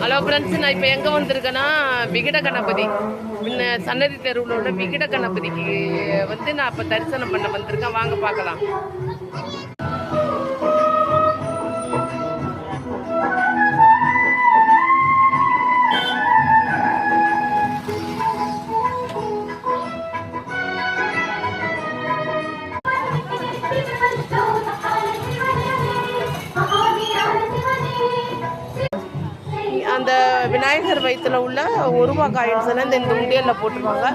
Hello friends, நான் இப்போ எங்கே வந்திருக்கேன்னா விகட கணபதி முன்ன சன்னதி தெருவில் உள்ள விகட கணபதிக்கு வந்து நான் இப்போ தரிசனம் பண்ண வந்திருக்கேன். வாங்க பார்க்கலாம். அந்த விநாயகர் வயிற்றுல உள்ள 1 ரூபா காயின்ஸ் எல்லாம் இந்த உண்டியலில் போட்டுருவாங்க.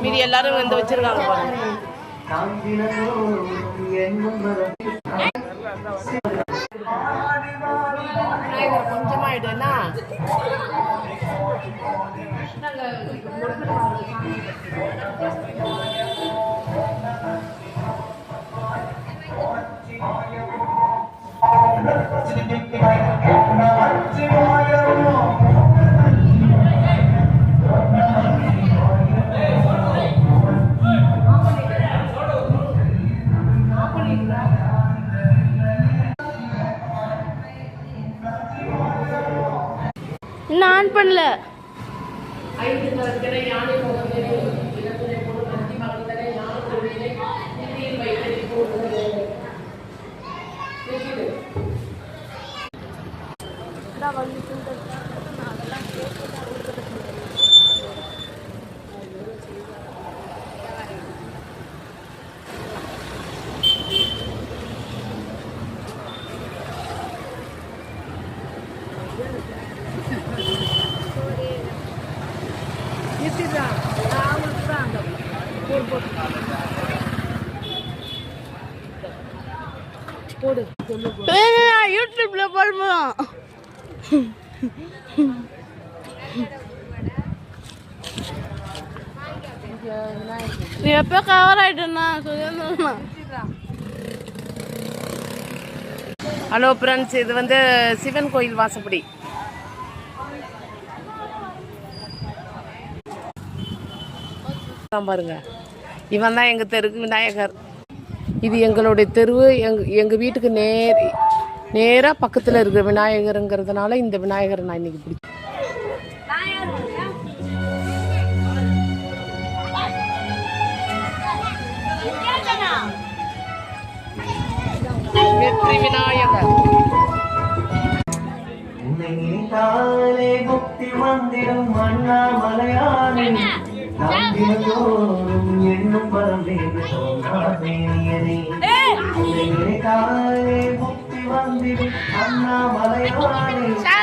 மீதி எல்லாரும் வந்து வச்சிருக்காங்க பாருங்க. கொஞ்சமாயிடுன்னா இன்னும் ஆன் பண்ணல. யூடியூப்ல போடுவோம். நீ எப்ப கவர் ஆயிட்டா சொல்ல. ஹலோ ஃப்ரெண்ட்ஸ், இது வந்து சிவன் கோயில் வாசப்படி. பாருங்க, இவன் தான் எங்கள் தெருக்கு விநாயகர். இது எங்களுடைய தெருவு. எங்கள் வீட்டுக்கு நேராக பக்கத்தில் இருக்கிற விநாயகருங்கிறதுனால இந்த விநாயகரை நான் இன்னைக்கு பிடிச்சேன். வெற்றி விநாயகர். முக்தி மந்திரம் அண்ணாமலையானே எண்ணும் பரம்பே முக்தி வந்திடும் அண்ணாமலையானே